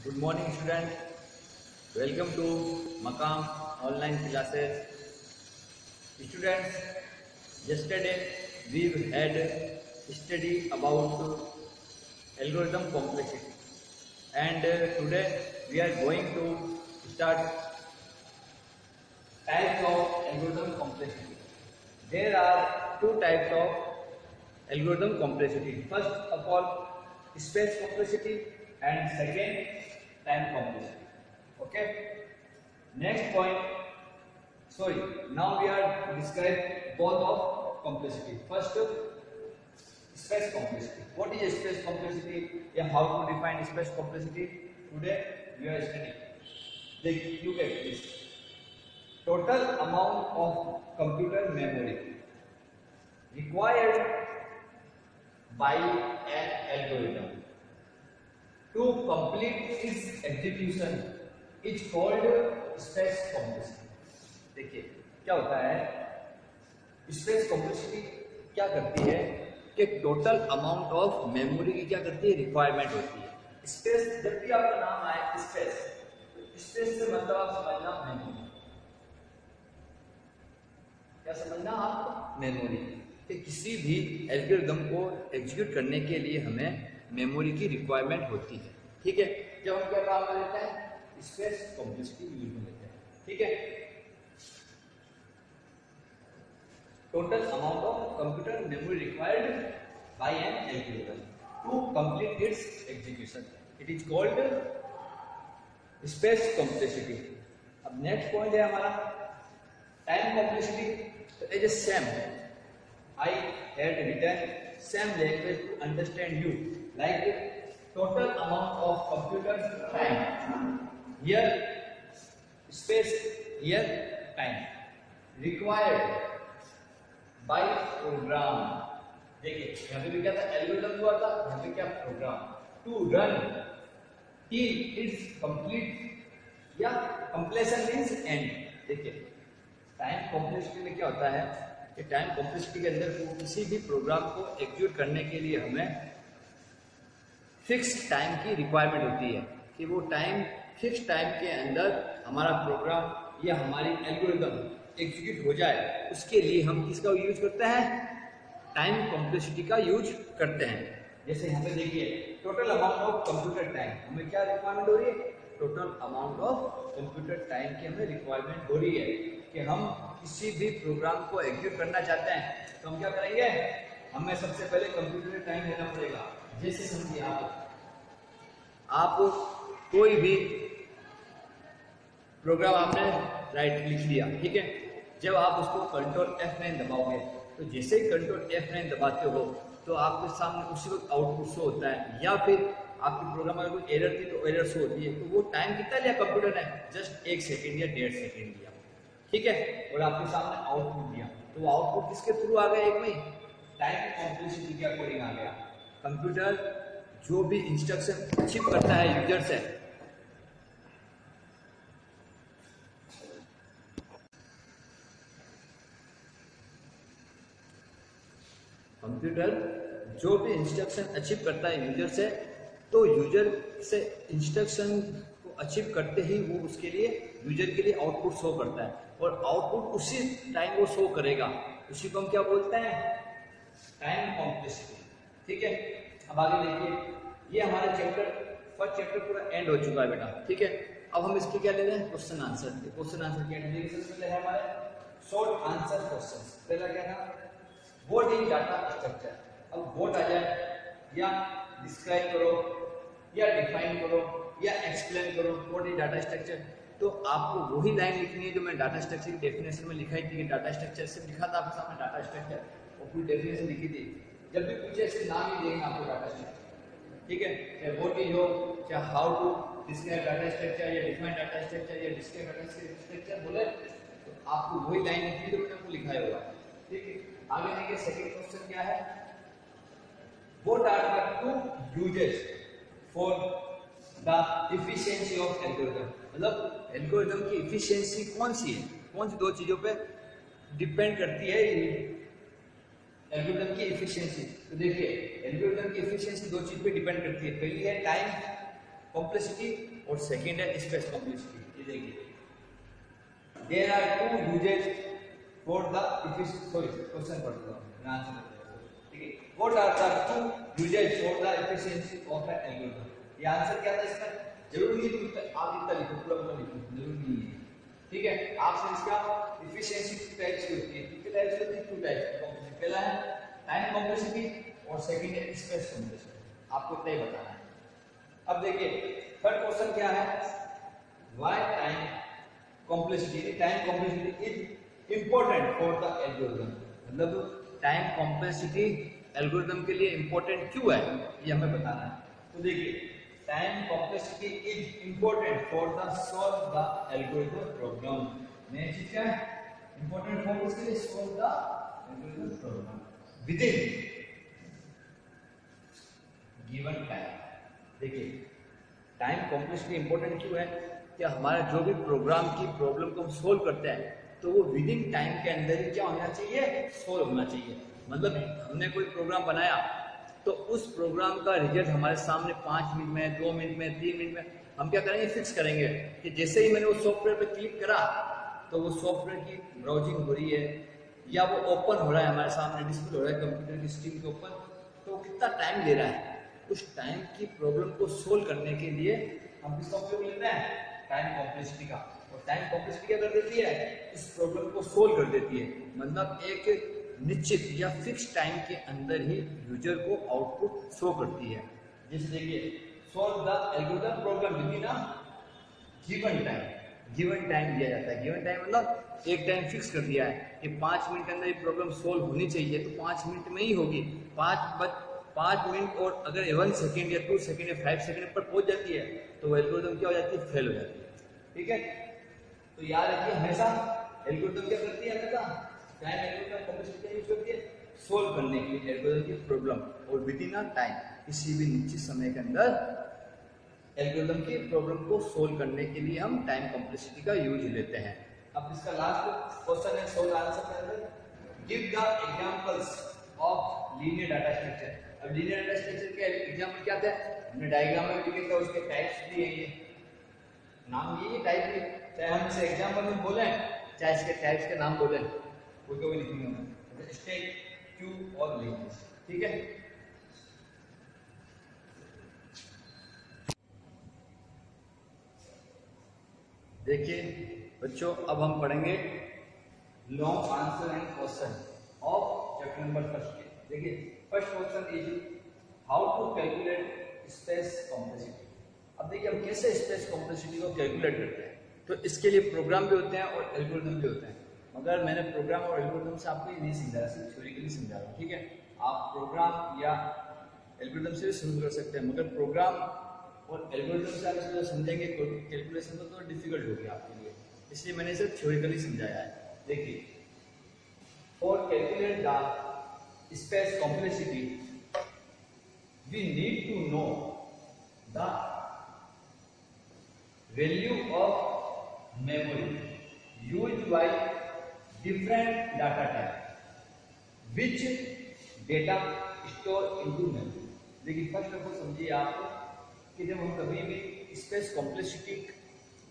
Good morning, students. Welcome to Maqam online classes. Students, yesterday we had study about algorithm complexity, and today we are going to start types of algorithm complexity. There are two types of algorithm complexity. First of all, space complexity, and second, time complexity. Okay. Next point. Sorry. Now we are describing both of complexity. First, space complexity. What is space complexity? Yeah, how to define space complexity? Today we are studying. Look at this. Total amount of computer memory required by an algorithm to complete its execution is called space complexity. देखिए क्या होता है, space complexity क्या करती है कि total amount of memory की क्या करती है, रिक्वायरमेंट होती है। स्पेस जब भी आपका नाम आए स्पेस, स्पेस से मतलब आप समझना मेमोरी, क्या समझना आप, मेमोरी। कि किसी भी एल्गोरिथम को एग्जीक्यूट करने के लिए हमें मेमोरी की रिक्वायरमेंट होती है। ठीक है, जब हम क्या काम में लेते हैं, स्पेस कॉम्प्लेक्सिटी यूज में लेते हैं। ठीक है, total amount of computer memory required by an algorithm to complete its execution, it is called space complexity. अब नेक्स्ट पॉइंट है हमारा टाइम कॉम्प्लेक्सिटी। तो it is same, I had written same language to understand you, like total amount of computer time, here space, here time, required by program। देखिए यहाँ पे भी क्या था, एल्गोरिथम हुआ था, यहाँ पे क्या, program, to run till its complete या completion means end। देखिए टाइम कॉम्प्लेक्सिटी में क्या होता है, टाइम कॉम्प्लेक्सिटी के अंदर किसी भी प्रोग्राम को एग्जीक्यूट करने के लिए हमें फिक्स टाइम की रिक्वायरमेंट होती है कि वो टाइम, फिक्स टाइम के अंदर हमारा प्रोग्राम या हमारी एल्गोरिथम एग्जीक्यूट हो जाए। उसके लिए हम किसका यूज करते हैं, टाइम कॉम्प्लेक्सिटी का यूज करते हैं। जैसे यहाँ पे देखिए total amount of computer time, हमें क्या रिक्वायरमेंट हो रही है, total amount of computer time की हमें रिक्वायरमेंट हो रही है कि हम किसी भी प्रोग्राम को एग्जीक्यूट करना चाहते हैं तो हम क्या करेंगे, हमें सबसे पहले कंप्यूटर टाइम लेना पड़ेगा। जैसे समझिए आप कोई भी प्रोग्राम आपने राइट लिख लिया, ठीक है, जब आप उसको कंट्रोल F9 दबाओगे तो जैसे ही कंट्रोल F9 दबाते हो तो आपके सामने उसी वक्त आउटपुट शो होता है, या फिर आपके प्रोग्राम में कोई एरर थी तो एरर शो होती है। तो वो टाइम कितना लिया कंप्यूटर ने, जस्ट 1 सेकेंड या 1.5 सेकेंड लिया, ठीक है, और आपके सामने आउटपुट दिया। तो वो आउटपुट किसके थ्रू आ गया, एक में टाइम कॉम्प्लेक्सिटी के अकॉर्डिंग आ गया। कंप्यूटर जो भी इंस्ट्रक्शन अचीव करता है यूजर से, कंप्यूटर जो भी इंस्ट्रक्शन अचीव करता है यूजर से, तो यूजर से इंस्ट्रक्शन को अचीव करते ही वो उसके लिए, यूजर के लिए आउटपुट शो करता है, और आउटपुट उसी टाइम वो शो करेगा। उसी को हम क्या बोलते हैं, टाइम कॉम्प्लेक्सिटी। ठीक है, अब आगे देखिए, ये हमारा चैप्टर, फर्स्ट चैप्टर पूरा एंड हो चुका है बेटा। ठीक है, अब हम इसके क्या ले रहे हैं, क्वेश्चन आंसर। क्वेश्चन आंसर क्या है, हमारे शॉर्ट आंसर क्वेश्चन। पहला क्या था, व्हाट इज डाटा स्ट्रक्चर। अब व्हाट आ जाए, या डिस्क्राइब करो, या डिफाइन करो, या एक्सप्लेन करो व्हाट इज डाटा स्ट्रक्चर। तो आपको वही लाइन लिखनी है जो मैं डाटा स्ट्रक्चर की डेफिनेशन में लिखाई थी। डाटा स्ट्रक्चर से लिखा था आपके सामने, डाटा स्ट्रक्चर और पूरी डेफिनेशन लिखी थी। जब भी पूछे ऐसे नाम ही देंगे आपको डाटा स्ट्रक्चर, ठीक है, चाहे व्हाट इज हो, चाहे how to describe data structure, या डिफाइन डाटा स्ट्रक्चर, या डिस्क्राइब डाटा स्ट्रक्चर बोले तो आपको वही लाइन लिखनी है जो मैंने आपको लिखाया हुआ है। ठीक है, आगे देखिए सेकंड क्वेश्चन क्या है, what are the two uses for the efficiency of algorithm. मतलब एल्गोरिथम की एफिशिएंसी कौन सी है, कौन सी दो चीजों पे डिपेंड करती है एल्गोरिथम की एफिशिएंसी। तो देखिए एल्गोरिथम की एफिशिएंसी दो चीज पे डिपेंड करती है। पहली है टाइम कॉम्प्लेक्सिटी और सेकंड है स्पेस कॉम्प्लेक्सिटी। ये देखिए, there are two uses for the question पढ़ता हूं, आंसर ठीक है। What are the two uses for the efficiency of an algorithm? ये आंसर क्या था इसका? जरूरी नहीं कि आप इतना लिखो, पूरा लिखो, जरूरी नहीं है, ठीक है। आपसे इसका एफिशिएंसी टू टाइप्स की होती है, कितने टाइप्स की होती है? टू टाइप्स की कॉम्प्लेक्सिटी। पहला है टाइम कॉम्प्लेक्सिटी और सेकंड है स्पेस कॉम्प्लेक्सिटी, आपको इतना ही बताना है। अब देखिए थर्ड क्वेश्चन क्या है, why time complexity, time complexity is important for the algorithm, मतलब टाइम कॉम्प्लेक्सिटी एल्गोरिथम के लिए इंपॉर्टेंट क्यों है, ये हमें बताना है। तो देखिए, टाइम complexity is important for the solve the algorithm problem. Main चीज क्या है, इंपॉर्टेंट फॉर इसके लिए solve the algorithm problem with in given time. देखिए टाइम कॉम्प्लेक्सिटी इंपॉर्टेंट क्यों है कि हमारा जो भी प्रोग्राम की प्रॉब्लम को हम सोल्व करते हैं तो वो विद इन टाइम के अंदर ही क्या होना चाहिए, सोल्व होना चाहिए। मतलब हमने कोई प्रोग्राम बनाया तो उस प्रोग्राम का रिजल्ट हमारे सामने 5 मिनट में, 2 मिनट में, 3 मिनट में हम क्या करेंगे, फिक्स करेंगे कि जैसे ही मैंने वो सॉफ्टवेयर पे क्लिक करा तो वो सॉफ्टवेयर की ब्राउजिंग हो रही है या वो ओपन हो रहा है, हमारे सामने डिस्प्ले हो रहा है कंप्यूटर की स्क्रीन के ऊपर, तो कितना टाइम ले रहा है। उस टाइम की प्रॉब्लम को सोल्व करने के लिए हम किसका उपयोग लेते हैं, टाइम कॉम्प्लेक्सिटी का। और टाइम कॉम्प्लेक्सिटी क्या कर देती है, इस प्रॉब्लम को सोल्व कर देती है। मतलब एक निश्चित या फिक्स टाइम के अंदर ही यूजर को आउटपुट शो करती है। जैसे देखिए, solve the algorithm problem with in a given time. Given time दिया जाता है, गिवन टाइम मतलब एक टाइम फिक्स कर दिया है कि 5 मिनट के अंदर ये प्रॉब्लम सोल्व होनी चाहिए तो 5 मिनट में ही होगी। 5 मिनट और अगर 1 सेकेंड या 2 सेकेंड या 5 सेकेंड पर पहुंच जाती है तो एल्गोरिथम क्या हो जाती है, फेल हो जाती है। ठीक है, तो याद रखिए हमेशा एल्गोरिथम क्या करती है, हमेशा टाइम एल्गोरिथम कॉम्प्लेक्सिटी यूज करती है सोल्व करने के लिए एल्गोरिथम की प्रॉब्लम, और विद इन अ टाइम, किसी भी निश्चित समय के अंदर एल्गोरिथम की प्रॉब्लम को सोल्व करने के लिए हम टाइम कॉम्प्लेक्सिटी का यूज लेते हैं। अब इसका लास्ट क्वेश्चन है, सोल्व आंसर के अंदर give the examples of linear data structure. अब लीनियर डाटा स्ट्रक्चर के एग्जांपल क्या थे, हमने डायग्राम में भी लिखा था, उसके टाइप्स भी है, ये नाम ये टाइप है, चाहे हम इसे एग्जांपल में बोले चाहे इसके टाइप्स के नाम बोले, वो तो भी लिखेंगे स्टेट, क्यू और लीनियर। ठीक है, देखिए बच्चों अब हम पढ़ेंगे long answer and question of chapter number first. देखिए first question is how to calculate space complexity. अब देखिए हम कैसे स्पेस कॉम्प्लेक्सिटी को कैलकुलेट करते हैं, तो इसके लिए प्रोग्राम भी होते हैं और एल्गोरिथम भी होते हैं। मगर मैंने प्रोग्राम और एल्गोरिथम से आपको ये नहीं समझाया, सिर्फ थ्योरेटिकली समझा रहा हूँ। ठीक है, आप प्रोग्राम या एल्गोरिथम से भी समझ कर सकते हैं, मगर प्रोग्राम और एल्गोरिथम से आप इसको समझेंगे कैलकुलेशन तो डिफिकल्ट होगी आपके लिए, इसलिए मैंने इसे थ्योरेटिकली समझाया है। देखिए for calculate the space complexity we need to know the value of memory used by different data type which data store into memory. देखिए फर्स्ट ऑफ ऑल समझिए आप कि जब हम कभी भी स्पेस कॉम्प्लेक्सिटी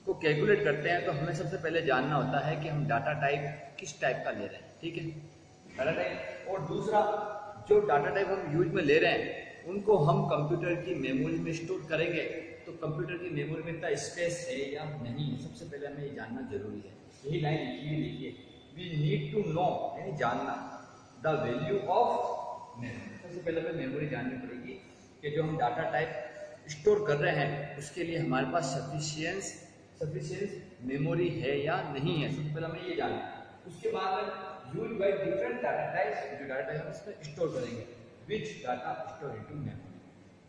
को कैलकुलेट करते हैं तो हमें सबसे पहले जानना होता है कि हम डाटा टाइप किस टाइप का ले रहे हैं। ठीक है, डाटा टाइप, और दूसरा जो डाटा टाइप हम यूज में ले रहे हैं उनको हम कंप्यूटर की मेमोरी में स्टोर करेंगे तो कंप्यूटर की मेमोरी में इतना स्पेस है या नहीं, सबसे पहले हमें ये जानना जरूरी है। यही लाइन लिखिए, वी नीड टू नो यानी जानना द वैल्यू ऑफ मेमोरी। सबसे पहले हमें मेमोरी जाननी पड़ेगी कि जो हम डाटा टाइप स्टोर कर रहे हैं उसके लिए हमारे पास सफिशिएंट मेमोरी है या नहीं है, सबसे पहले हमें ये जानना है। उसके बाद use by different data types, जो डाटा टाइप हम इसमें स्टोर करेंगे, विच डाटा स्टोर इनटू मेमोरी,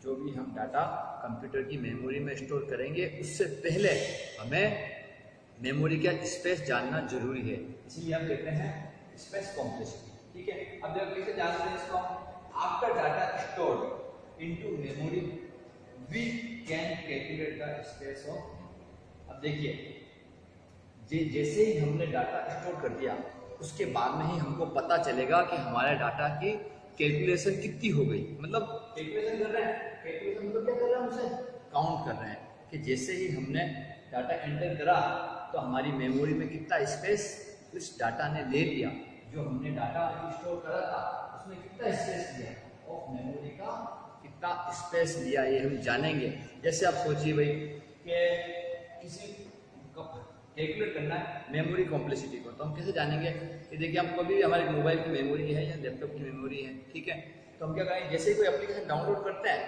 जो भी हम डाटा कंप्यूटर की मेमोरी में स्टोर करेंगे उससे पहले हमें मेमोरी का स्पेस जानना जरूरी है, इसीलिए हम कहते हैं स्पेस कॉम्प्लेक्सिटी। ठीक है, अब जब कैसे जानते हैं इसको, after data stored into memory we can calculate the space of. अब देखिए जैसे ही हमने डाटा स्टोर कर दिया उसके बाद में ही हमको पता चलेगा कि हमारे डाटा की कैलकुलेशन कितनी हो गई। मतलब कैलकुलेशन कर रहे हैं, कैलकुलेशन मतलब क्या कर रहे हैं, हम उसे काउंट कर रहे हैं। कि जैसे ही हमने डाटा एंटर करा तो हमारी मेमोरी में कितना स्पेस उस डाटा ने ले लिया, जो हमने डाटा स्टोर करा था उसमें कितना स्पेस लिया, ऑफ मेमोरी का कितना स्पेस लिया, ये हम जानेंगे। जैसे आप सोचिए भाई कि किसी कैलकुलेट करना है मेमोरी कॉम्प्लेक्सिटी को, तो हम कैसे जानेंगे कि देखिए हम कभी भी हमारे मोबाइल की मेमोरी है या लैपटॉप की मेमोरी है, ठीक है, तो हम क्या करेंगे, जैसे कोई एप्लीकेशन डाउनलोड करते हैं,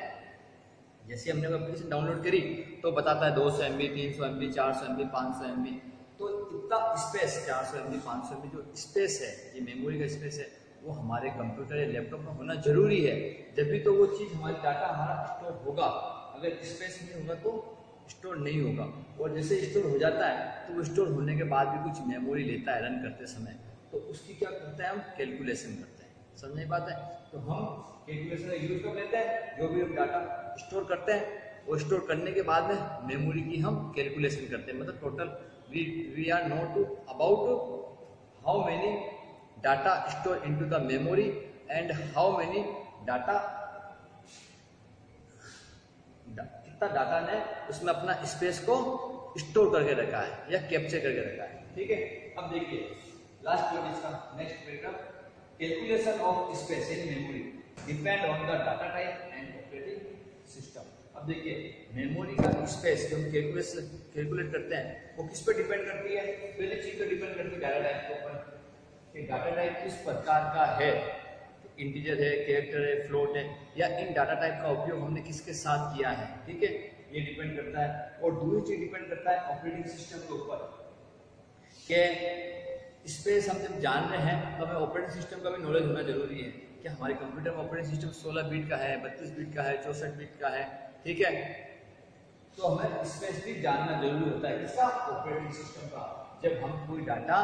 जैसे हमने कोई एप्लीकेशन डाउनलोड करी तो बताता है 200 MB, 300 MB, 400 MB, 500 MB, तो इतना स्पेस 400 MB, 500 MB जो स्पेस है, ये मेमोरी का स्पेस है, वो हमारे कंप्यूटर या लैपटॉप में होना जरूरी है, जब भी तो वो चीज़ हमारी डाटा हमारा स्टोर होगा। अगर स्पेस नहीं होगा तो स्टोर नहीं होगा, और जैसे स्टोर हो जाता है तो वो स्टोर होने के बाद भी कुछ मेमोरी लेता है रन करते समय, तो उसकी क्या करते हैं हम कैलकुलेशन करते हैं, समझ नहीं पाते हैं, तो हम कैलकुलेशन का यूज कर लेते हैं, जो भी हम डाटा स्टोर करते हैं वो स्टोर करने के बाद में मेमोरी की हम कैलकुलेशन करते हैं, मतलब total we are note about how many data store into the memory and how many data, कितना डाटा ने उसमें अपना स्पेस को स्टोर करके रखा है या कैप्चर करके रखा है, ठीक है। अब देखिए लास्ट पेज का next paragraph, calculation of space in memory depend on the data type and operating system. अब देखिए मेमोरी का स्पेस जो हम कैलकुलेट करते हैं वो किस पर डिपेंड करती है, पहली चीज तो डिपेंड करती है डाटा टाइप के ऊपर, कि डाटा टाइप किस प्रकार का है, इंटीजर है, कैरेक्टर है, फ्लोट है, या इन डाटा टाइप का उपयोग हमने किसके साथ किया है, ठीक है, ये डिपेंड करता है। और दूसरी चीज डिपेंड करता है ऑपरेटिंग सिस्टम के ऊपर, कि स्पेस हम जब जान रहे हैं तो हमें ऑपरेटिंग सिस्टम का भी नॉलेज होना जरूरी है, कि हमारे कंप्यूटर में ऑपरेटिंग सिस्टम 16 बिट का है, 32 बिट का है, 64 बिट का है, ठीक है, तो हमें स्पेस भी जानना जरूरी होता है, किसका, ऑपरेटिंग सिस्टम का। जब हम कोई डाटा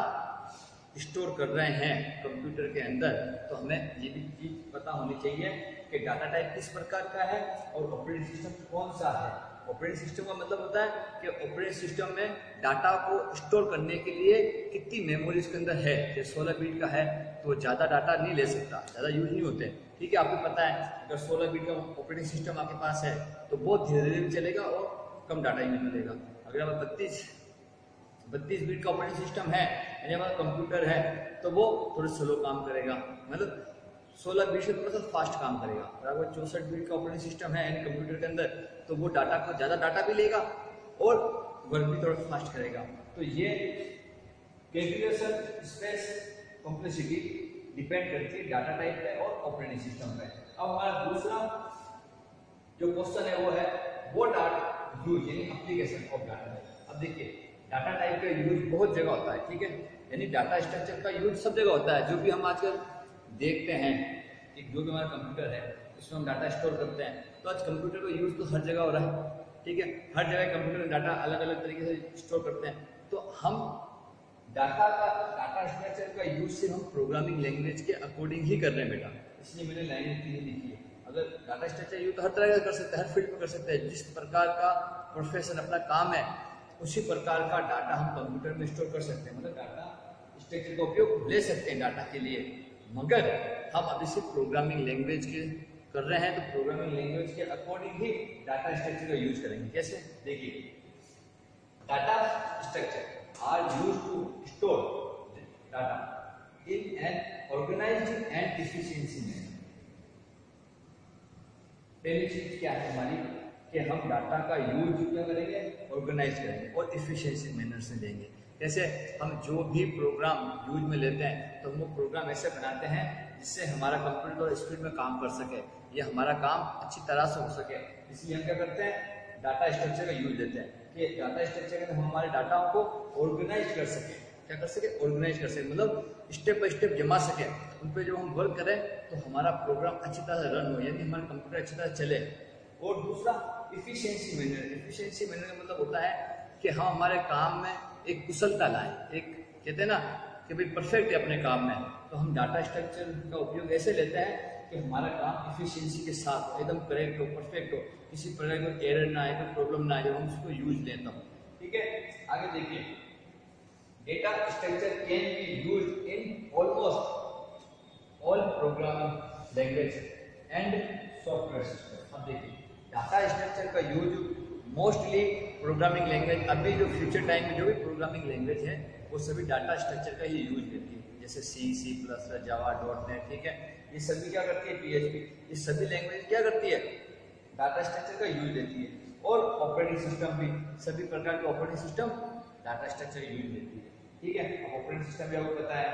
स्टोर कर रहे हैं कंप्यूटर के अंदर तो हमें ये भी चीज पता होनी चाहिए कि डाटा टाइप किस प्रकार का है और ऑपरेटिंग सिस्टम कौन सा है। ऑपरेटिंग सिस्टम का मतलब होता है कि ऑपरेटिंग सिस्टम में डाटा को स्टोर करने के लिए कितनी मेमोरी इसके अंदर है, जैसे 16 बिट का है तो ज़्यादा डाटा नहीं ले सकता, ज़्यादा यूज नहीं होते, ठीक है, आपको पता है अगर 16 बिट का ऑपरेटिंग सिस्टम आपके पास है तो बहुत धीरे धीरे चलेगा और कम डाटा यूज मिलेगा। अगर आप 32 बिट का ऑपरेटिंग सिस्टम है यानी हमारा कंप्यूटर है तो वो थोड़ा स्लो काम करेगा, मतलब 16 बिट से मतलब फास्ट काम करेगा। और अगर 64 बिट का ऑपरेटिंग सिस्टम है यानी कंप्यूटर के अंदर तो वो डाटा को ज़्यादा डाटा भी लेगा और वर्क भी थोड़ा फास्ट करेगा। तो ये कैलकुलेशन स्पेस कॉम्प्लेक्सिटी डिपेंड करती है डाटा टाइप पे और ऑपरेटिंग सिस्टम पे। अब हमारा दूसरा जो क्वेश्चन है वो है व्हाट आर यूज यानी एप्लीकेशन ऑफ डाटा टाइप। अब देखिए डाटा टाइप का यूज बहुत जगह होता है, ठीक है, यानी डाटा स्ट्रक्चर का यूज सब जगह होता है। जो भी हम आजकल देखते हैं कि जो भी हमारा कंप्यूटर है उसमें हम डाटा स्टोर करते हैं, तो आज कंप्यूटर का यूज तो हर जगह हो रहा है, ठीक है, हर जगह कंप्यूटर में डाटा अलग अलग तरीके से स्टोर करते हैं। तो हम डाटा स्ट्रक्चर का यूज सिर्फ हम प्रोग्रामिंग लैंग्वेज के अकॉर्डिंग ही कर रहे हैं बेटा, इसलिए मैंने लाइन नहीं लिखी है। अगर डाटा स्ट्रक्चर यूज तो हर तरह का कर सकते हैं, हर फील्ड में कर सकते हैं, जिस प्रकार का प्रोफेशन अपना काम है उसी प्रकार का डाटा हम कंप्यूटर में स्टोर कर सकते हैं, मतलब डाटा स्ट्रक्चर का उपयोग ले सकते हैं डाटा के लिए। मगर हम अभी सिर्फ प्रोग्रामिंग लैंग्वेज के कर रहे हैं तो प्रोग्रामिंग लैंग्वेज के अकॉर्डिंग ही डाटा स्ट्रक्चर का यूज करेंगे। कैसे, देखिए data structure are used to store data in an organized and efficiency manner. पहली चीज क्या है हमारी कि हम डाटा का यूज क्या करेंगे, ऑर्गेनाइज करेंगे और एफिशिएंसी मैनर से लेंगे। जैसे हम जो भी प्रोग्राम यूज में लेते हैं तो हम वो प्रोग्राम ऐसे बनाते हैं जिससे हमारा कंप्यूटर और स्पीड में काम कर सके या हमारा काम अच्छी तरह से हो सके। इसलिए हम क्या करते हैं, डाटा स्ट्रक्चर का यूज लेते हैं कि डाटा स्ट्रक्चर में हम हमारे डाटाओं को ऑर्गेनाइज कर सके, क्या कर सके, ऑर्गेनाइज कर सके, मतलब स्टेप बाय स्टेप जमा सके। उन पर जब हम वर्क करें तो हमारा प्रोग्राम अच्छी तरह से रन हो, यानी हमारा कंप्यूटर अच्छी तरह चले। और दूसरा इफिशिएंसी मैनर। इफिशिएंसी मैनर का मतलब होता है कि हम हमारे काम में एक कुशलता लाएं, एक कहते हैं ना कि भाई परफेक्ट है अपने काम में, तो हम डाटा स्ट्रक्चर का उपयोग ऐसे लेते हैं कि हमारा काम इफिशिएंसी के साथ एकदम करेक्ट हो, परफेक्ट हो, किसी प्रकार का एरर ना आए, कोई प्रॉब्लम ना आए जब हम उसको यूज लेते हैं, ठीक है। आगे देखिए data structure can be used in almost all programming language and software system. अब देखिए डाटा स्ट्रक्चर का यूज मोस्टली प्रोग्रामिंग लैंग्वेज, अभी जो फ्यूचर टाइम में जो भी प्रोग्रामिंग लैंग्वेज है वो सभी डाटा स्ट्रक्चर का ही यूज करती है, जैसे C++, जावा, .NET, ठीक है, ये सभी क्या करती है, PHP, ये सभी लैंग्वेज क्या करती है, डाटा स्ट्रक्चर का यूज लेती है। और ऑपरेटिंग सिस्टम भी, सभी प्रकार के operating system data structure use लेती है, ठीक है। ऑपरेटिंग सिस्टम भी आपको पता है,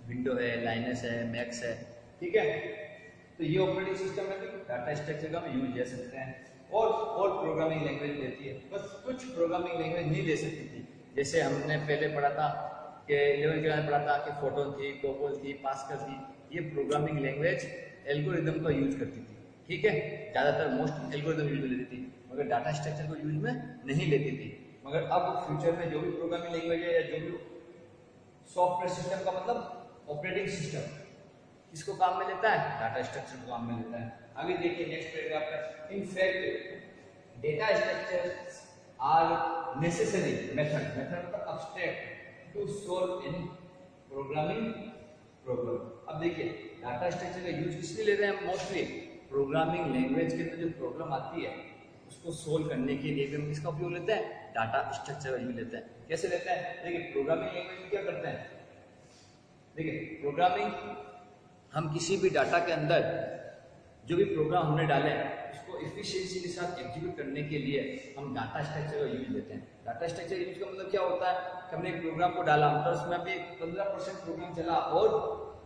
विंडो है, लाइनस है, मैक्स है, ठीक है, तो ये ऑपरेटिंग सिस्टम में भी डाटा स्ट्रक्चर का यूज ले सकते हैं। और प्रोग्रामिंग लैंग्वेज लेती है, बस कुछ प्रोग्रामिंग लैंग्वेज नहीं ले सकती थी, जैसे हमने पहले पढ़ा था कि 11th क्लास में पढ़ा था कि फोटोन थी, कोबोल थी, पास्कल थी, ये प्रोग्रामिंग लैंग्वेज एल्गोरिदम का यूज करती थी, ठीक है, ज्यादातर मोस्ट एल्गोरिदम यूज में लेती थी, मगर डाटा स्ट्रक्चर को यूज में नहीं लेती थी। मगर अब फ्यूचर में जो भी प्रोग्रामिंग लैंग्वेज है या जो भी सॉफ्टवेयर सिस्टम का मतलब ऑपरेटिंग सिस्टम, इसको काम में लेता है, डाटा स्ट्रक्चर को काम में लेता है। आगे देखिए नेक्स्ट पैराग्राफ पर, in fact data structures are necessary method मतलब abstract to solve any programming problem. अब देखिए डाटा स्ट्रक्चर का यूज किस लिए लेते हैं, मोस्टली प्रोग्रामिंग लैंग्वेज के अंदर जो प्रॉब्लम आती है उसको सोल्व करने के लिए हम किसका उपयोग लेते हैं, डाटा स्ट्रक्चर का यूज लेते हैं। कैसे लेते हैं, देखिए प्रोग्रामिंग लैंग्वेज में क्या करते हैं, देखिए प्रोग्रामिंग, हम किसी भी डाटा के अंदर जो भी प्रोग्राम हमने डाले उसको इफिशिएंसी के साथ एग्जीक्यूट करने के लिए हम डाटा स्ट्रक्चर का यूज लेते हैं। डाटा स्ट्रक्चर यूज का मतलब क्या होता है कि हमने एक प्रोग्राम को डाला, मतलब उसमें भी 15% प्रोग्राम चला और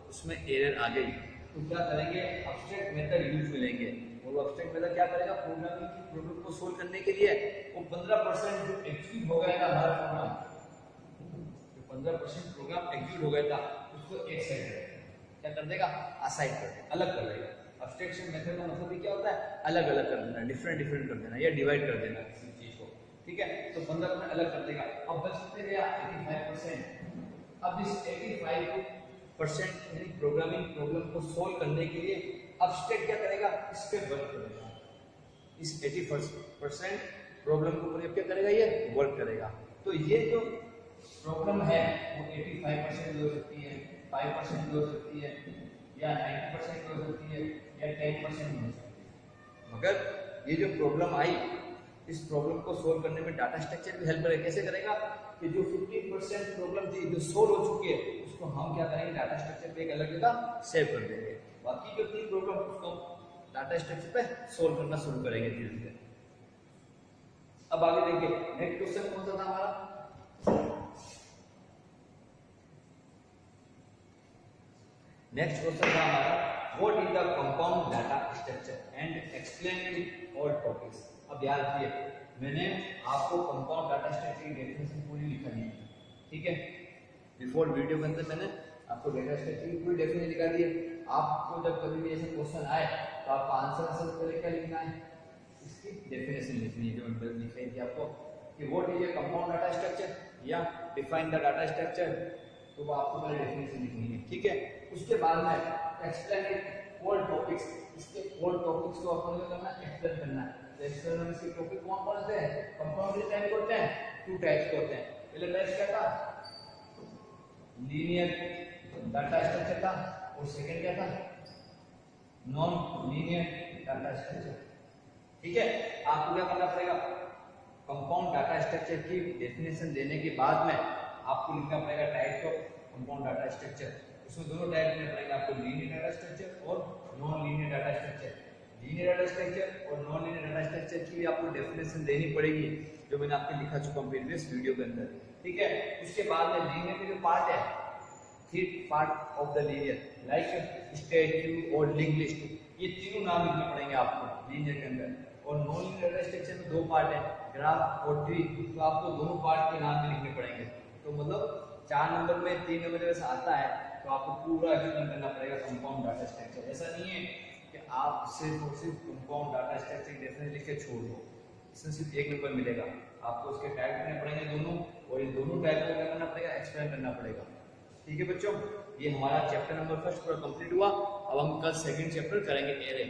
उसमें एरर आ गई, तो क्या करेंगे, अब्स्ट्रैक्ट मेथड यूज में लेंगे। और वो अब्स्ट्रैक्ट मेथड क्या करेगा, प्रोग्रामिंग की प्रॉब्लम को सोल्व करने के लिए वो 15% जो एग्जीक्यूट हो गया था हमारा प्रोग्राम, जो 15% प्रोग्राम एग्जीक्यूट हो गया था उसको एक साइड क्या कर देगा, असाइड कर देगा, अलग कर देगा। अब्स्ट्रैक्शन मेथड का मतलब भी क्या होता है, अलग अलग कर देना, डिफरेंट कर देना या डिवाइड कर देना किसी चीज को, ठीक है, तो 15% अलग कर देगा। अब बच कितने गया, 85%। अब इस 85% यानी प्रोग्रामिंग प्रॉब्लम को सोल्व करने के लिए अब्स्ट्रैक्ट क्या करेगा, इस पे वर्क करेगा, इस 80% प्रॉब्लम के ऊपर क्या करेगा, ये वर्क करेगा। तो ये जो प्रॉब्लम है वो 85% हो सकती है, 5% हो सकती है, या 90% हो सकती है, या 10% हो सकती है। मगर ये जो प्रॉब्लम आई, इस प्रॉब्लम को सोल्व करने में डाटा स्ट्रक्चर भी हेल्प करेगा। कैसे करेगा कि जो 15% प्रॉब्लम थी जो सोल्व हो चुकी है उसको हम क्या करेंगे, डाटा स्ट्रक्चर पे एक अलग जगह सेव कर देंगे, बाकी जो 3 प्रॉब्लम उसको डाटा स्ट्रक्चर पे सोल्व करना शुरू करेंगे धीरे धीरे। अब आगे देखिए नेक्स्ट क्वेश्चन कौन सा था हमारा, नेक्स्ट क्वेश्चन था हमारा, what is the compound data structure and explain all topics. अब याद रखिए मैंने आपको कंपाउंड डाटा स्ट्रक्चर की डेफिनेशन पूरी लिखा दी है, ठीक है, बिफोर वीडियो के अंदर मैंने आपको डाटा स्ट्रक्चर की पूरी डेफिनेशन लिखा दी है। आपको जब कभी भी ऐसा क्वेश्चन आए तो आपका आंसर सबसे पहले क्या लिखना है, इसकी डेफिनेशन लिखनी है, जो मैंने लिखाई थी आपको कि what is a compound data structure या डिफाइन द डाटा स्ट्रक्चर, तो वो आपको पहले डेफिनेशन लिखनी है, ठीक है। उसके बाद में एक्सप्लेन ऑल टॉपिक्स, इसके ऑल टॉपिक्स को अपन को करना एक्सप्लेन करना है। तो एक्सप्लेन में इसके टॉपिक कौन कौन से हैं, कंपाउंड टाइप होते हैं, 2 टाइप्स के होते हैं। पहले टाइप क्या था, लीनियर डाटा स्ट्रक्चर था, और सेकंड क्या था, नॉन लीनियर डाटा स्ट्रक्चर, ठीक है। आपको क्या करना पड़ेगा, कंपाउंड डाटा स्ट्रक्चर की डेफिनेशन देने के बाद में आपको लिखना पड़ेगा types of compound data structure. उसमें दोनों टाइप में पड़ेगा आपको, लीनियर डाटा स्ट्रक्चर और non linear data structure. Linear data structure और नॉन लीनियर डाटा स्ट्रक्चर की भी आपको डेफिनेशन देनी पड़ेगी, जो मैंने आपको लिखा चुका हूं प्रीवियस वीडियो के अंदर, ठीक है। उसके बाद में लीनियर के जो पार्ट है, three part of the linear like statute और लिंक लिस्ट, ये तीनों नाम लिखने पड़ेंगे आपको लीनियर के अंदर। और नॉन लीनियर डाटा स्ट्रक्चर में 2 पार्ट है, ग्राफ और ट्री, तो आपको दोनों पार्ट के नाम भी लिखने पड़ेंगे। तो मतलब 4 नंबर में 3 नंबर जैसे आता है तो आपको पूरा एक्सप्लेन करना पड़ेगा कंपाउंड डाटा स्ट्रक्चर। ऐसा नहीं है कि आप सिर्फ और सिर्फ कंपाउंड डाटा स्ट्रक्चर डेफिनेशन लिख के छोड़ दो, इसमें सिर्फ 1 नंबर मिलेगा। आपको उसके टाइप करने पड़ेंगे दोनों, और ये दोनों टाइप को क्या करना पड़ेगा, एक्सप्लेन करना पड़ेगा, ठीक है बच्चों। ये हमारा चैप्टर नंबर 1 पूरा कंप्लीट हुआ। अब हम कल सेकंड चैप्टर करेंगे एरे।